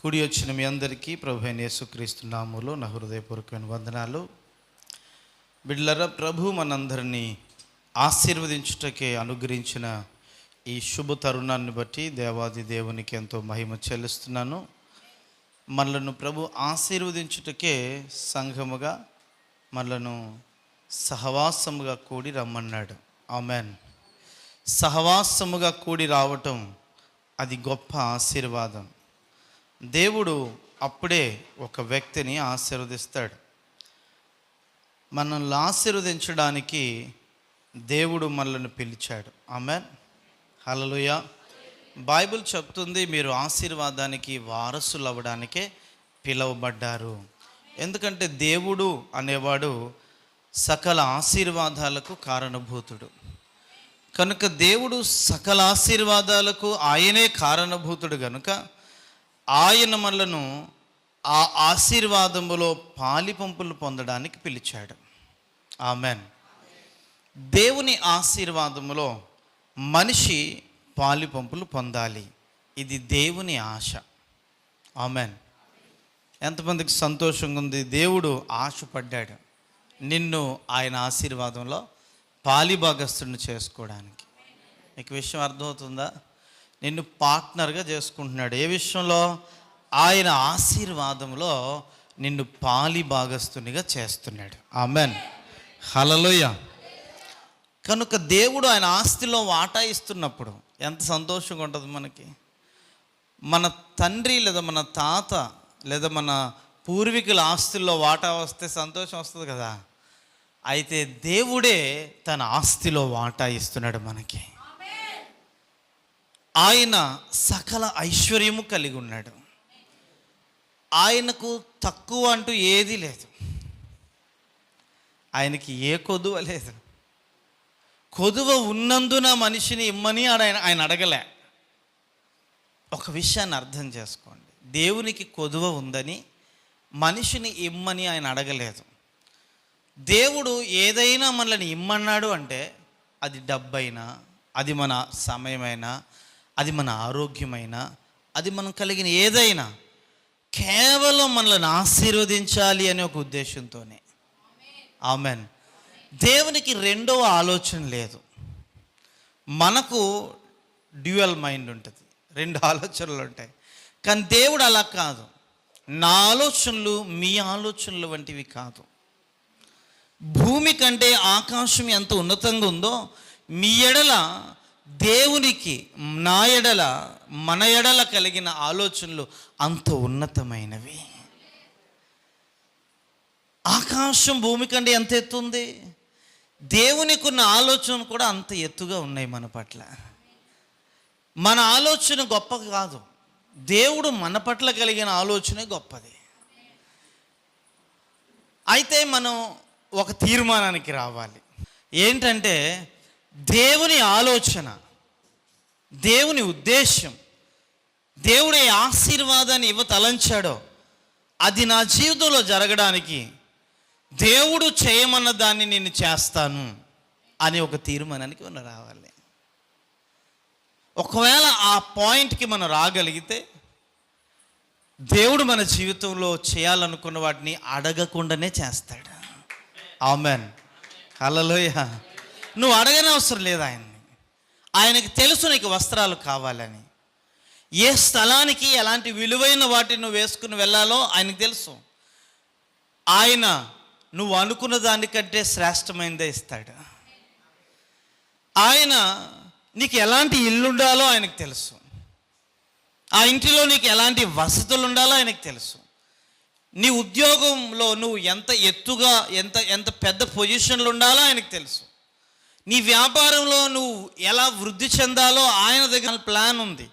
కూడి వచ్చిన మీ అందరికీ ప్రభువైన యేసుక్రీస్తు నామములో నా హృదయపూర్వకమైన వందనాలు. బిడ్డలారా, ప్రభు మనందరినీ ఆశీర్వదించుటకే అనుగ్రహించిన ఈ శుభ తరుణాన్ని బట్టి దేవాది దేవునికి ఎంతో మహిమ చెల్లిస్తున్నాను. మనలను ప్రభు ఆశీర్వదించుటకే సంఘముగా మనలను సహవాసముగా కూడి రమ్మన్నాడు. ఆమెన్. సహవాసముగా కూడి రావటం అది గొప్ప ఆశీర్వాదం. దేవుడు అప్పుడే ఒక వ్యక్తిని ఆశీర్వదిస్తాడు. మనల్ని ఆశీర్వదించడానికి దేవుడు మనల్ని పిలిచాడు. ఆమెన్. హల్లెలూయా. బైబిల్ చెప్తుంది, మీరు ఆశీర్వాదానికి వారసులు అవ్వడానికే పిలువబడ్డారు. ఎందుకంటే దేవుడు అనేవాడు సకల ఆశీర్వాదాలకు కారణభూతుడు. కనుక దేవుడు సకల ఆశీర్వాదాలకు ఆయనే కారణభూతుడు కనుక ఆయన మనలను ఆ ఆశీర్వాదములో పాలిపంపులు పొందడానికి పిలిచాడు. ఆమెన్. దేవుని ఆశీర్వాదములో మనిషి పాలిపంపులు పొందాలి. ఇది దేవుని ఆశ. ఆమెన్. ఎంతమందికి సంతోషంగా ఉంది? దేవుడు ఆశపడ్డాడు నిన్ను ఆయన ఆశీర్వాదంలో పాలిభాగస్తుడిని చేసుకోవడానికి. మీకు విషయం అర్థమవుతుందా? నిన్ను పార్ట్నర్గా చేసుకుంటున్నాడు. ఏ విషయంలో? ఆయన ఆశీర్వాదంలో నిన్ను పాలిభాగస్తునిగా చేస్తున్నాడు. ఆమెన్. హల్లెలూయా. కనుక దేవుడు ఆయన ఆస్తిలో వాటా ఇస్తున్నప్పుడు ఎంత సంతోషంగా ఉంటుంది మనకి. మన తండ్రి లేదా మన తాత లేదా మన పూర్వీకుల ఆస్తుల్లో వాటా వస్తే సంతోషం వస్తుంది కదా. అయితే దేవుడే తన ఆస్తిలో వాటా ఇస్తున్నాడు మనకి. ఆయన సకల ఐశ్వర్యము కలిగి ఉన్నాడు. ఆయనకు తక్కువ అంటూ ఏదీ లేదు. ఆయనకి ఏ కొదువ లేదు. కొదువ ఉన్నందున మనిషిని ఇమ్మని ఆయన అడగలే. ఒక విషయాన్ని అర్థం చేసుకోండి, దేవునికి కొదువ ఉందని మనిషిని ఇమ్మని ఆయన అడగలేదు. దేవుడు ఏదైనా మనల్ని ఇమ్మన్నాడు అంటే అది డబ్బైనా, అది మన సమయమైనా, అది మన ఆరోగ్యమైనా, అది మనం కలిగిన ఏదైనా కేవలం మనల్ని ఆశీర్వదించాలి అనే ఒక ఉద్దేశంతోనే. ఆమెన్. దేవునికి రెండవ ఆలోచన లేదు. మనకు డ్యూయల్ మైండ్ ఉంటుంది, రెండు ఆలోచనలు ఉంటాయి. కానీ దేవుడు అలా కాదు. నా ఆలోచనలు మీ ఆలోచనలు వంటివి కాదు. భూమి కంటే ఆకాశం ఎంత ఉన్నతంగా ఉందో మీ ఎడల దేవునికి, నా ఎడల, మన ఎడల కలిగిన ఆలోచనలు అంత ఉన్నతమైనవి. ఆకాశం భూమి కంటే ఎంత ఎత్తు ఉంది, దేవునికి ఉన్న ఆలోచన కూడా అంత ఎత్తుగా ఉన్నాయి మన పట్ల. మన ఆలోచన గొప్ప కాదు, దేవుడు మన పట్ల కలిగిన ఆలోచనే గొప్పది. అయితే మనం ఒక తీర్మానానికి రావాలి. ఏంటంటే దేవుని ఆలోచన, దేవుని ఉద్దేశం, దేవుడు ఏ ఆశీర్వాదాన్ని ఇవ్వతలంచాడో అది నా జీవితంలో జరగడానికి దేవుడు చేయమన్న దాన్ని నేను చేస్తాను అనే ఒక తీర్మానానికి మనం రావాలి. ఒకవేళ ఆ పాయింట్కి మనం రాగలిగితే దేవుడు మన జీవితంలో చేయాలనుకున్న వాటిని అడగకుండానే చేస్తాడు. ఆమెన్. హల్లెలూయా. నువ్వు అడగని అవసరం లేదు ఆయన్ని. ఆయనకి తెలుసు నీకు వస్త్రాలు కావాలని, ఏ స్థలానికి ఎలాంటి విలువైన వాటిని నువ్వు వేసుకుని వెళ్ళాలో ఆయనకు తెలుసు. ఆయన నువ్వు అనుకున్న దానికంటే శ్రేష్టమైనదే ఇస్తాడు. ఆయన నీకు ఎలాంటి ఇల్లు ఉండాలో ఆయనకు తెలుసు. ఆ ఇంటిలో నీకు ఎలాంటి వసతులు ఉండాలో ఆయనకు తెలుసు. నీ ఉద్యోగంలో నువ్వు ఎంత ఎత్తుగా, ఎంత పెద్ద పొజిషన్లు ఉండాలో ఆయనకు తెలుసు. నీ వ్యాపారంలో నువ్వు ఎలా వృద్ధి చెందాలో ఆయన దగ్గర ప్లాన్ ఉంది.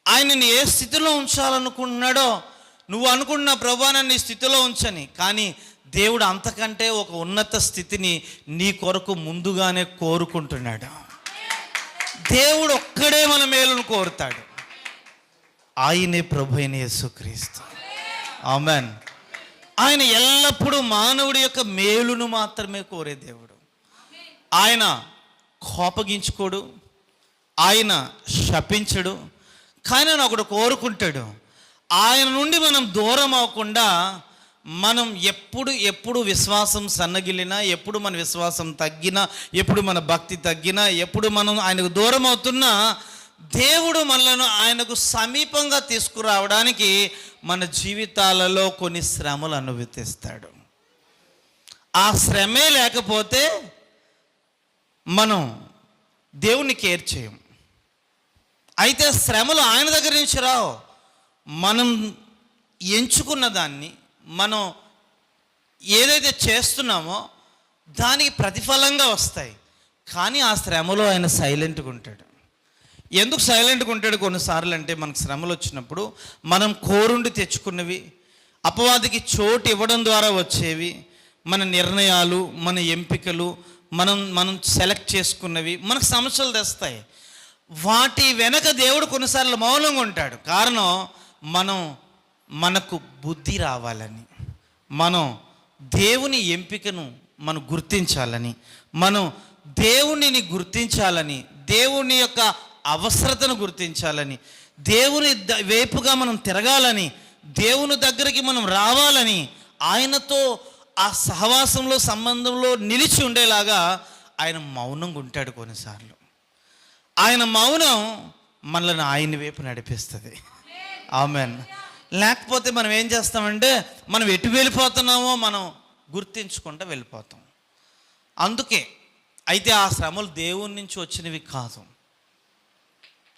ఆయనని ఏ స్థితిలో ఉంచాలనుకుంటున్నాడో, నువ్వు అనుకున్న ప్రభువా నన్ను ఈ స్థితిలో ఉంచని, కానీ దేవుడు అంతకంటే ఒక ఉన్నత స్థితిని నీ కొరకు ముందుగానే కోరుకుంటున్నాడు. దేవుడు ఒక్కడే మన మేలును కోరుతాడు. ఆయనే ప్రభు అయిన యేసుక్రీస్తు. ఆమెన్. ఆయన ఎల్లప్పుడూ మానవుడి యొక్క మేలును మాత్రమే కోరే దేవుడు. ఆయన కోపగించుకోడు, ఆయన శపించడు. కానీ ఆయన ఒకడు కోరుకుంటాడు, ఆయన నుండి మనం దూరం అవ్వకుండా, మనం ఎప్పుడు విశ్వాసం సన్నగిలినా, ఎప్పుడు మన విశ్వాసం తగ్గినా, ఎప్పుడు మన భక్తి తగ్గినా, ఎప్పుడు మనం ఆయనకు దూరం అవుతున్నా, దేవుడు మనలను ఆయనకు సమీపంగా తీసుకురావడానికి మన జీవితాలలో కొన్ని శ్రమలు అనుభవిస్తాడు. ఆ శ్రమే లేకపోతే మనం దేవుణ్ణి కేర్ చేయం. అయితే శ్రమలు ఆయన దగ్గర నుంచి రావు, మనం ఎంచుకున్న దాన్ని, మనం ఏదైతే చేస్తున్నామో దానికి ప్రతిఫలంగా వస్తాయి. కానీ ఆ శ్రమలో ఆయన సైలెంట్గా ఉంటాడు. ఎందుకు సైలెంట్గా ఉంటాడు కొన్నిసార్లు అంటే, మనకు శ్రమలు వచ్చినప్పుడు మనం కోరుండి తెచ్చుకున్నవి, అపవాదికి చోటు ఇవ్వడం ద్వారా వచ్చేవి, మన నిర్ణయాలు, మన ఎంపికలు, మనం సెలెక్ట్ చేసుకున్నవి మనకు సమస్యలు తెస్తాయి. వాటి వెనక దేవుడు కొన్నిసార్లు మౌనంగా ఉంటాడు. కారణం, మనకు బుద్ధి రావాలని, మనం దేవుని ఎంపికను మనం గుర్తించాలని, మనం దేవునిని గుర్తించాలని, దేవుని యొక్క అవసరతను గుర్తించాలని, దేవుని వైపుగా మనం తిరగాలని, దేవుని దగ్గరికి మనం రావాలని, ఆయనతో ఆ సహవాసంలో, సంబంధంలో నిలిచి ఉండేలాగా ఆయన మౌనంగా ఉంటాడు. కొన్నిసార్లు ఆయన మౌనం మనల్ని ఆయన వైపు నడిపిస్తుంది. ఆమేన్. లేకపోతే మనం ఏం చేస్తామంటే, మనం ఎటు వెళ్ళిపోతున్నామో మనం గుర్తించుకుంటూ వెళ్ళిపోతాం. అందుకే అయితే ఆ శ్రమలు దేవుని నుంచి వచ్చినవి కాదు,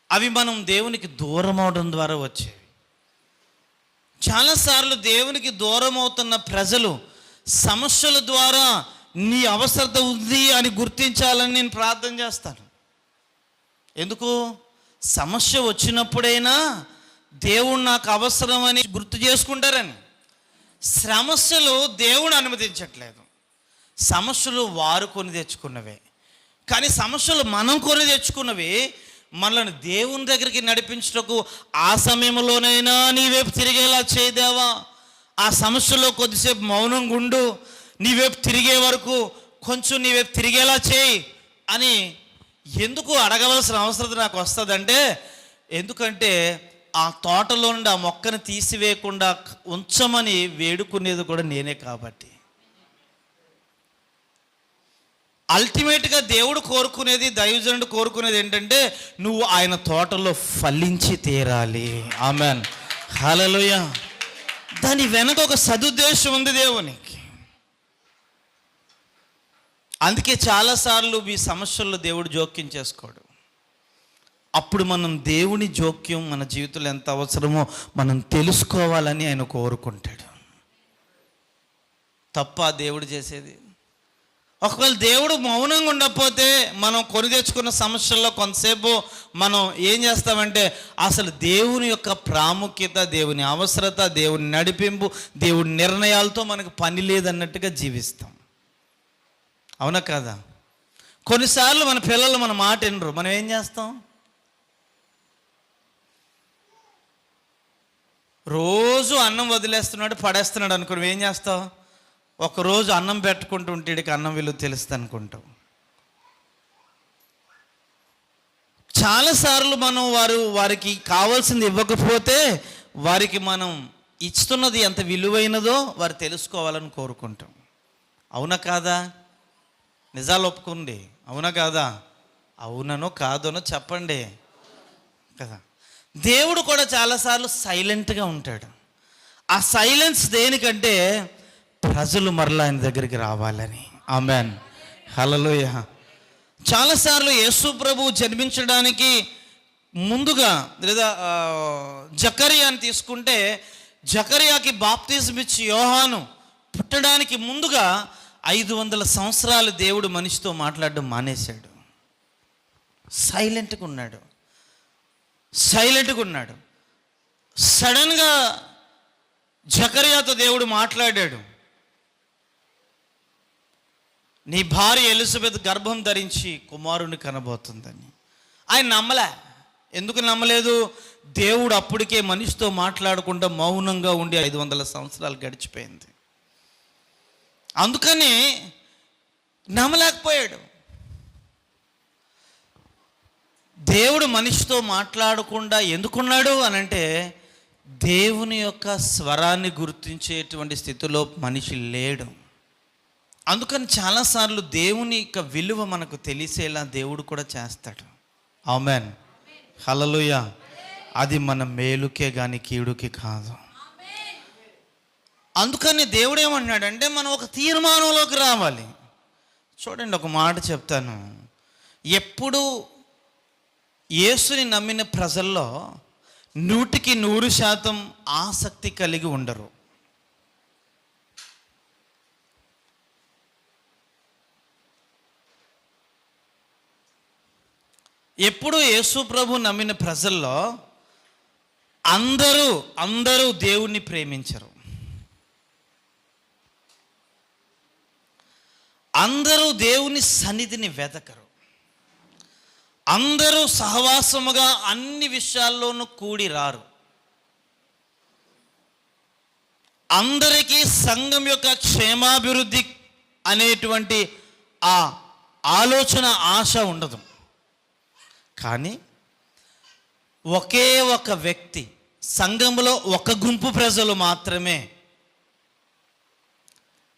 అవి మనం దేవునికి దూరం అవడం ద్వారా వచ్చేవి. చాలాసార్లు దేవునికి దూరం అవుతున్న ప్రజలు సమస్యల ద్వారా నీ అవసరత ఉంది అని గుర్తించాలని నేను ప్రార్థన చేస్తాను. ఎందుకు? సమస్య వచ్చినప్పుడైనా దేవుడు నాకు అవసరం అని గుర్తు చేసుకుంటారని. సమస్యలు దేవుడు అనుమతించట్లేదు, సమస్యలు వారు కొని తెచ్చుకున్నవే. కానీ సమస్యలు మనం కొని తెచ్చుకున్నవి మనల్ని దేవుని దగ్గరికి నడిపించటకు ఆ సమయంలోనైనా నీ వైపు తిరిగేలా చేయదేవా, ఆ సమస్యలో కొద్దిసేపు మౌనంగా ఉండు, నీ వైపు తిరిగే వరకు కొంచెం నీ వైపు తిరిగేలా చేయి అని ఎందుకు అడగవలసిన అవసరం నాకు వస్తుందంటే, ఎందుకంటే ఆ తోటలో నుండి ఆ మొక్కను తీసివేయకుండా ఉంచమని వేడుకునేది కూడా నేనే కాబట్టి. అల్టిమేట్గా దేవుడు కోరుకునేది, దైవజనుడు కోరుకునేది ఏంటంటే, నువ్వు ఆయన తోటలో ఫలించి తీరాలి. ఆమెన్, హల్లెలూయా. దాని వెనక ఒక సదుద్దేశం ఉంది దేవునికి. అందుకే చాలాసార్లు ఈ సమస్యల్లో దేవుడు జోక్యం చేసుకోడు. అప్పుడు మనం దేవుని జోక్యం మన జీవితంలో ఎంత అవసరమో మనం తెలుసుకోవాలని ఆయన కోరుకుంటాడు. తప్ప దేవుడు చేసేది. ఒకవేళ దేవుడు మౌనంగా ఉండకపోతే మనం కొని తెచ్చుకున్న సమస్యల్లో కొంతసేపు మనం ఏం చేస్తామంటే, అసలు దేవుని యొక్క ప్రాముఖ్యత, దేవుని అవసరత, దేవుని నడిపింపు, దేవుని నిర్ణయాలతో మనకు పని లేదన్నట్టుగా జీవిస్తాం. అవునా కాదా? కొన్నిసార్లు మన పిల్లలు మన మాట వినరు, మనం ఏం చేస్తాం? రోజు అన్నం వదిలేస్తున్నాడు, పడేస్తున్నాడు అనుకో, ఏం చేస్తావు? ఒకరోజు అన్నం పెట్టుకుంటూ ఉంటే వీడికి అన్నం విలువ తెలుస్తుంది అనుకుంటాం. చాలాసార్లు మనం వారికి కావాల్సింది ఇవ్వకపోతే వారికి మనం ఇస్తున్నది ఎంత విలువైనదో వారు తెలుసుకోవాలని కోరుకుంటాం. అవునా కాదా? నిజాలు ఒప్పుకోండి, అవునా కాదా? అవుననో కాదనో చెప్పండి కదా. దేవుడు కూడా చాలాసార్లు సైలెంట్గా ఉంటాడు. ఆ సైలెన్స్ దేనికంటే, ప్రజలు మరలా ఆయన దగ్గరికి రావాలని. ఆమెన్, హల్లెలూయా. చాలాసార్లు యేసు ప్రభువు జన్మించడానికి ముందుగా, లేదా జకర్యాని తీసుకుంటే, జకర్యాకి బాప్తిజం ఇచ్చి యోహాను పుట్టడానికి ముందుగా 500 సంవత్సరాలు దేవుడు మనిషితో మాట్లాడడం మానేశాడు. సైలెంట్గా ఉన్నాడు. సడన్గా జకర్యాతో దేవుడు మాట్లాడాడు, నీ భార్య ఎలిజబెత్ గర్భం ధరించి కుమారుని కనబోతుందని. ఆయన నమ్మలే. ఎందుకు నమ్మలేదు? దేవుడు అప్పటికే మనిషితో మాట్లాడకుండా మౌనంగా ఉండి 500 సంవత్సరాలు గడిచిపోయింది. అందుకని నమ్మలేకపోయాడు. దేవుడు మనిషితో మాట్లాడకుండా ఎందుకున్నాడు అని అంటే, దేవుని యొక్క స్వరాన్ని గుర్తించేటువంటి స్థితిలో మనిషి లేడు. అందుకని చాలాసార్లు దేవుని యొక్క విలువ మనకు తెలిసేలా దేవుడు కూడా చేస్తాడు. ఆమెన్, హల్లెలూయా. అది మన మేలుకే కానీ కీడుకి కాదు. అందుకని దేవుడు ఏమన్నాడంటే మనం ఒక తీర్మానంలోకి రావాలి. చూడండి, ఒక మాట చెప్తాను. ఎప్పుడు యేసుని నమ్మిన ప్రజల్లో 100% ఆసక్తి కలిగి ఉండరు. ఎప్పుడు యేసు ప్రభు నమ్మిన ప్రజల్లో అందరూ దేవుణ్ణి ప్రేమించరు. అందరూ దేవుని సన్నిధిని వెతకరు. అందరూ సహవాసముగా అన్ని విషయాల్లోనూ కూడి రారు. అందరికీ సంఘం యొక్క క్షేమాభివృద్ధి అనేటువంటి ఆ ఆలోచన, ఆశ ఉండదు. కానీ ఒకే ఒక వ్యక్తి, సంఘంలో ఒక గుంపు ప్రజలు మాత్రమే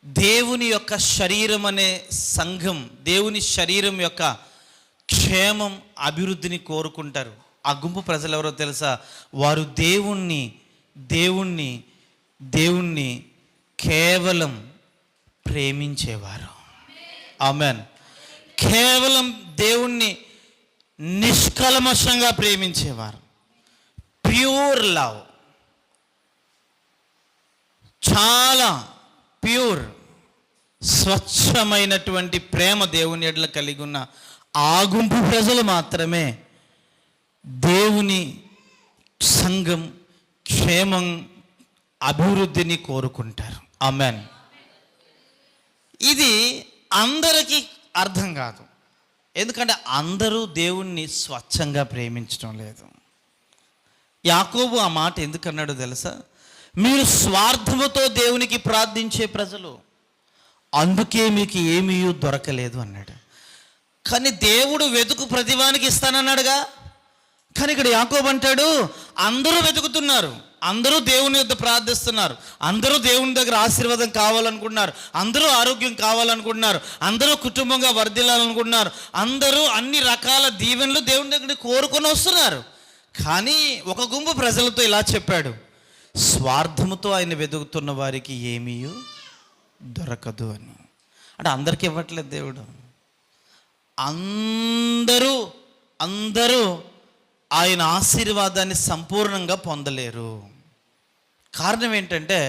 దేవుని యొక్క శరీరం అనే సంఘం, దేవుని శరీరం యొక్క క్షేమం, అభివృద్ధిని కోరుకుంటారు. ఆ గుంపు ప్రజలు ఎవరో తెలుసా? వారు దేవుణ్ణి కేవలం ప్రేమించేవారు. ఆమెన్. కేవలం దేవుణ్ణి నిష్కల్మషంగా ప్రేమించేవారు. ప్యూర్ లవ్, చాలా ప్యూర్, స్వచ్ఛమైనటువంటి ప్రేమ దేవుని ఎడల కలిగి ఉన్న ఆ గుంపు ప్రజలు మాత్రమే దేవుని సంఘం క్షేమం, అభివృద్ధిని కోరుకుంటారు. ఆమెన్. ఇది అందరికీ అర్థం కాదు. ఎందుకంటే అందరూ దేవుణ్ణి స్వచ్ఛంగా ప్రేమించడం లేదు. యాకోబు ఆ మాట ఎందుకన్నాడో తెలుసా? మీరు స్వార్థముతో దేవునికి ప్రార్థించే ప్రజలు, అందుకే మీకు ఏమీ దొరకలేదు అన్నాడు. కానీ దేవుడు వెతుకు ప్రతివానికి ఇస్తానన్నాడుగా. కానీ ఇక్కడ యాకోబు అంటాడు, అందరూ వెతుకుతున్నారు, అందరూ దేవుని యొద్ద ప్రార్థిస్తున్నారు, అందరూ దేవుని దగ్గర ఆశీర్వాదం కావాలనుకుంటున్నారు, అందరూ ఆరోగ్యం కావాలనుకుంటున్నారు, అందరూ కుటుంబంగా వర్ధిల్లాలనుకుంటున్నారు, అందరూ అన్ని రకాల దీవెనలు దేవుని దగ్గర కోరుకొని వస్తున్నారు. కానీ ఒక గుంపు ప్రజలతో ఇలా చెప్పాడు, స్వార్థముతో ఆయన వెతుకుతున్న వారికి ఏమీ దొరకదు అని. అంటే అందరికీ ఇవ్వట్లేదు దేవుడు. అందరూ ఆయన ఆశీర్వాదాన్ని సంపూర్ణంగా పొందలేరు. కారణం ఏంటంటే,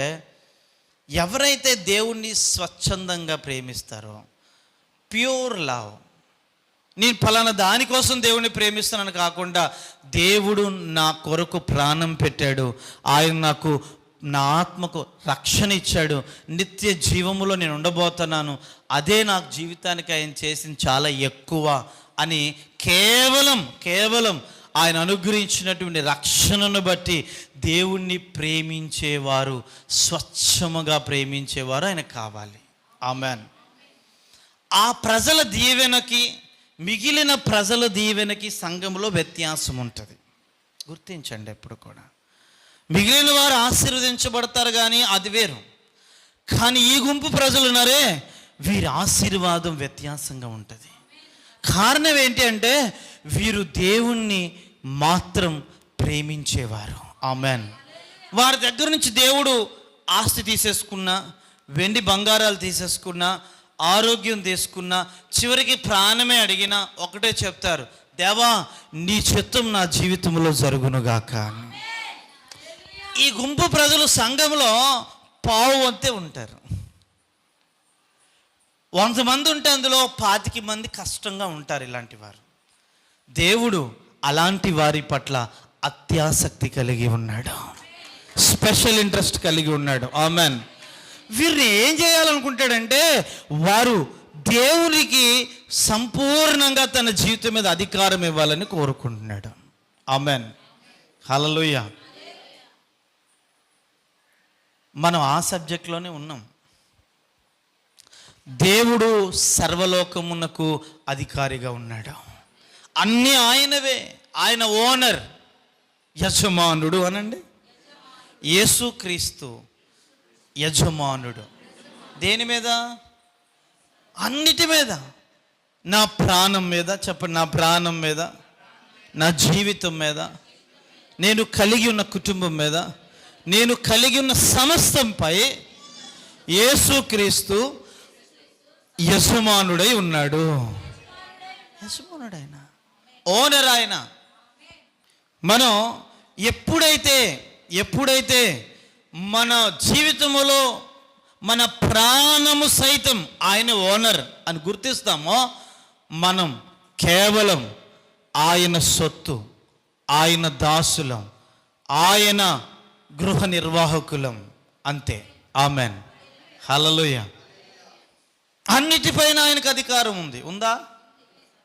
ఎవరైతే దేవుణ్ణి స్వచ్ఛందంగా ప్రేమిస్తారో, ప్యూర్ లవ్, నేను ఫలానా దానికోసం దేవుణ్ణి ప్రేమిస్తున్నాను కాకుండా, దేవుడు నా కొరకు ప్రాణం పెట్టాడు, ఆయన నాకు నా ఆత్మకు రక్షణ ఇచ్చాడు, నిత్య జీవములో నేను ఉండబోతున్నాను, అదే నాకు జీవితానికి ఆయన చేసింది చాలా ఎక్కువ అని కేవలం ఆయన అనుగ్రహించినటువంటి రక్షణను బట్టి దేవుణ్ణి ప్రేమించేవారు, స్వచ్ఛముగా ప్రేమించేవారు ఆయన కావాలి. ఆమెన్. ఆ ప్రజల దీవెనకి, మిగిలిన ప్రజల దీవెనకి సంఘంలో వ్యత్యాసం ఉంటుంది. గుర్తించండి ఎప్పుడు కూడా. మిగిలిన వారు ఆశీర్వదించబడతారు కానీ అది వేరు. కానీ ఈ గుంపు ప్రజలు ఉన్నారే, వీరి ఆశీర్వాదం వ్యత్యాసంగా ఉంటుంది. కారణం ఏంటి అంటే, వీరు దేవుణ్ణి మాత్రం ప్రేమించేవారు. ఆమెన్. వారి దగ్గర నుంచి దేవుడు ఆస్తి తీసేసుకున్నా, వెండి బంగారాలు తీసేసుకున్నా, ఆరోగ్యం తీసుకున్నా, చివరికి ప్రాణమే అడిగినా ఒకటే చెప్తారు, దేవా నీ చిత్తం నా జీవితంలో జరుగునుగాక. ఈ గుంపు ప్రజలు సంఘంలో పావు వంతే ఉంటారు. 100 మంది ఉంటే అందులో 25 మంది కష్టంగా ఉంటారు. ఇలాంటి వారు దేవుడు అలాంటి వారి పట్ల అత్యాసక్తి కలిగి ఉన్నాడు, స్పెషల్ ఇంట్రెస్ట్ కలిగి ఉన్నాడు. ఆమెన్. వీరిని ఏం చేయాలనుకుంటాడంటే, వారు దేవునికి సంపూర్ణంగా తన జీవితం మీద అధికారం ఇవ్వాలని కోరుకుంటున్నాడు. ఆమెన్, హల్లెలూయా. మనం ఆ సబ్జెక్ట్లోనే ఉన్నాం. దేవుడు సర్వలోకమునకు అధికారిగా ఉన్నాడు. అన్నీ ఆయనవే. ఆయన ఓనర్, యజమానుడు అనండి. యేసుక్రీస్తు యజమానుడు. దేని మీద? అన్నిటి మీద. నా ప్రాణం మీద, చెప్పండి, నా ప్రాణం మీద, నా జీవితం మీద, నేను కలిగి ఉన్న కుటుంబం మీద, నేను కలిగి ఉన్న సమస్తంపై యేసుక్రీస్తు యజమానుడై ఉన్నాడు. యజమానుడైన, ఓనర్ ఆయన. మనం ఎప్పుడైతే మన జీవితంలో మన ప్రాణము సైతం ఆయన ఓనర్ అని గుర్తిస్తామో, మనం కేవలం ఆయన సొత్తు, ఆయన దాసులం, ఆయన గృహ నిర్వాహకులం, అంతే. ఆమెన్, హల్లెలూయా. అన్నిటిపైన ఆయనకు అధికారం ఉంది.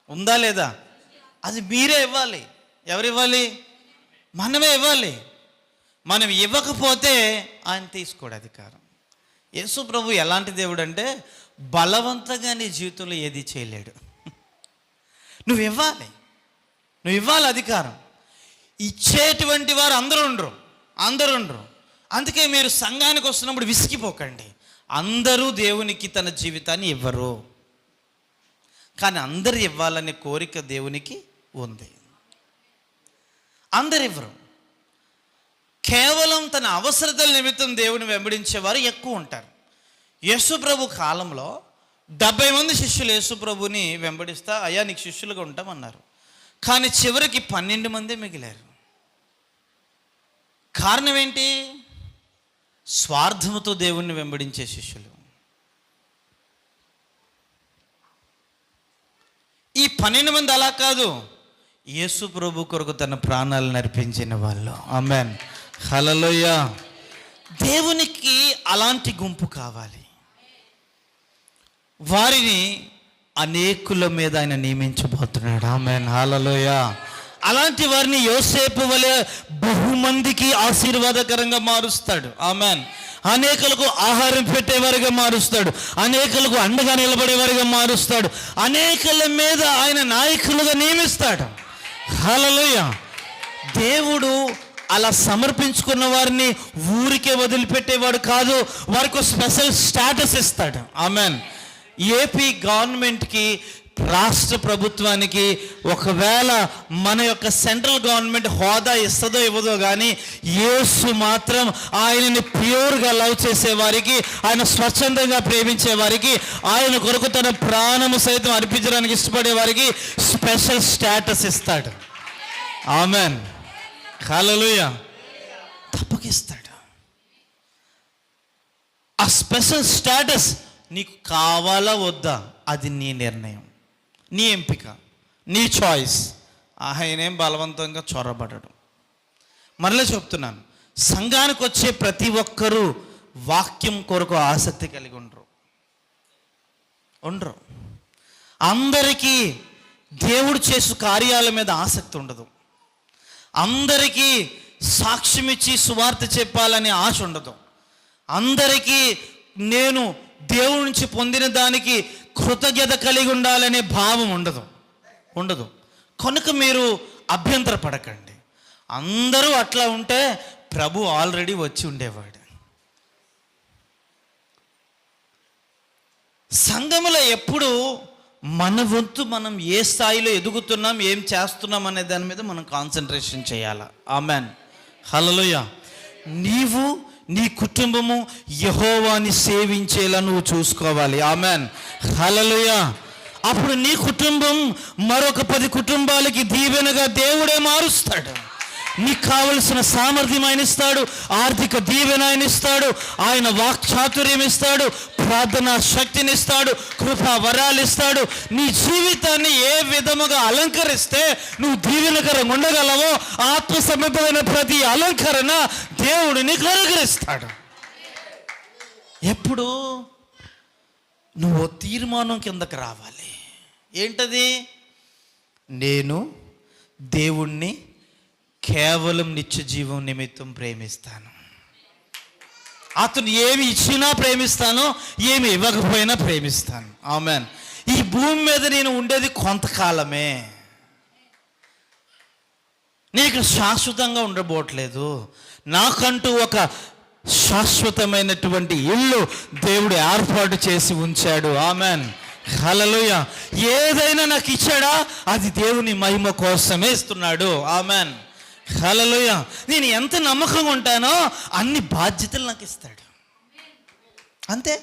ఉందా లేదా? అది మీరే ఇవ్వాలి. ఎవరు ఇవ్వాలి? మనమే ఇవ్వాలి. మనం ఇవ్వకపోతే ఆయన తీసుకోడు అధికారం. యేసు ప్రభు ఎలాంటి దేవుడు అంటే, బలవంతంగా నీ జీవితంలో ఏది చేయలేడు. నువ్వు ఇవ్వాలి అధికారం. ఇచ్చేటువంటి వారు అందరూ ఉండరు. అందుకే మీరు సంఘానికి వస్తున్నప్పుడు విసిగిపోకండి. అందరూ దేవునికి తన జీవితాన్ని ఇవ్వరు, కానీ అందరు ఇవ్వాలనే కోరిక దేవునికి ఉంది. అందరు ఇవ్వరు. కేవలం తన అవసరతల నిమిత్తం దేవుని వెంబడించేవారు ఎక్కువ ఉంటారు. యేసు ప్రభు కాలంలో 70 మంది శిష్యులు యేసు ప్రభుని వెంబడిస్తా, అయ్యా నీకు శిష్యులుగా ఉంటామన్నారు. కానీ చివరికి 12 మందే మిగిలారు. కారణం ఏంటి? స్వార్థముతో దేవుణ్ణి వెంబడించే శిష్యులు. ఈ 12 మంది అలా కాదు, యేసు ప్రభు కొరకు తన ప్రాణాలను అర్పించిన వాళ్ళు. ఆమేన్, హల్లెలూయా. దేవునికి అలాంటి గుంపు కావాలి. వారిని అనేకుల మీద ఆయన నియమించబోతున్నాడు. ఆమేన్, హల్లెలూయా. అలాంటి వారిని యోసేపు వలె బహుమందికి ఆశీర్వాదకరంగా మారుస్తాడు. ఆమేన్. అనేకులకు ఆహారం పెట్టేవారిగా మారుస్తాడు, అనేకులకు అండగా నిలబడేవారిగా మారుస్తాడు, అనేకుల మీద ఆయన నాయకులుగా నియమిస్తాడు. హల్లెలూయా. దేవుడు అలా సమర్పించుకున్న వారిని ఊరికే వదిలిపెట్టేవాడు కాదు, వారికి స్పెషల్ స్టేటస్ ఇస్తాడు. ఆమేన్. ఏపీ గవర్నమెంట్కి, రాష్ట్ర ప్రభుత్వానికి ఒకవేళ మన యొక్క సెంట్రల్ గవర్నమెంట్ హోదా ఇస్తుందో ఇవ్వదో కానీ, యేసు మాత్రం ఆయనని ప్యూర్గా లవ్ చేసేవారికి, ఆయన స్వచ్ఛందంగా ప్రేమించే వారికి, ఆయన కొరకు తన ప్రాణము సైతం అర్పించడానికి ఇష్టపడే వారికి స్పెషల్ స్టేటస్ ఇస్తాడు. ఆమేన్, హల్లెలూయా. తప్పకిస్తాడు. ఆ స్పెషల్ స్టేటస్ నీకు కావాలా వద్దా, అది నీ నిర్ణయం, నీ ఎంపిక, నీ చాయిస్. ఆయనేం బలవంతంగా చొరబడడు. మరలా చెప్తున్నాను, సంఘానికి వచ్చే ప్రతి ఒక్కరూ వాక్యం కొరకు ఆసక్తి కలిగి ఉండరు. అందరికీ దేవుడు చేసు కార్యాల మీద ఆసక్తి ఉండదు. అందరికీ సాక్ష్యం ఇచ్చి సువార్త చెప్పాలని ఆశ ఉండదు. అందరికీ నేను దేవుడి నుంచి పొందిన దానికి కృతజ్ఞత కలిగి ఉండాలనే భావం ఉండదు. కనుక మీరు అభ్యంతర పడకండి. అందరూ అట్లా ఉంటే ప్రభు ఆల్రెడీ వచ్చి ఉండేవాడు. సంఘములో ఎప్పుడు మన వంతు మనం ఏ స్థాయిలో ఎదుగుతున్నాం, ఏం చేస్తున్నాం అనే దాని మీద మనం కాన్సన్ట్రేషన్ చేయాలి. ఆమెన్, హల్లెలూయా. నీవు, నీ కుటుంబము యెహోవాని సేవించేలా నువ్వు చూసుకోవాలి. ఆమెన్, హల్లెలూయా. అప్పుడు నీ కుటుంబం మరొక 10 కుటుంబాలకి దీవెనగా దేవుడే మారుస్తాడు. నీకు కావలసిన సామర్థ్యం ఆయన ఇస్తాడు, ఆర్థిక దీవెన ఆయన ఇస్తాడు, ఆయన వాక్చాతుర్యం ఇస్తాడు, ప్రార్థనా శక్తిని ఇస్తాడు, కృపా వరాలు ఇస్తాడు. నీ జీవితాన్ని ఏ విధముగా అలంకరిస్తే నువ్వు దీవెనకరంగా ఉండగలవో, ఆత్మ సంబంధమైన ప్రతి అలంకరణ దేవుడు నీకు అనుగ్రహిస్తాడు. ఎప్పుడు నువ్వు తీర్మానం కిందకి రావాలి. ఏంటది? నేను దేవుణ్ణి కేవలం నిత్య జీవం నిమిత్తం ప్రేమిస్తాను. అతను ఏమి ఇచ్చినా ప్రేమిస్తాను, ఏమి ఇవ్వకపోయినా ప్రేమిస్తాను. ఆమెన్. ఈ భూమి మీద నేను ఉండేది కొంతకాలమే. నేను ఇక్కడ శాశ్వతంగా ఉండబోట్లేదు, నాకంటూ ఒక శాశ్వతమైనటువంటి ఇల్లు దేవుడు ఏర్పాటు చేసి ఉంచాడు. ఆమెన్, హల్లెలూయా. ఏదైనా నాకు ఇచ్చాడా, అది దేవుని మహిమ కోసమే ఇస్తున్నాడు. ఆమెన్, హల్లెలూయా. నేను ఎంత నమ్మకంగా ఉంటానో అన్ని బాధ్యతలు నాకు ఇస్తాడు. అంతే.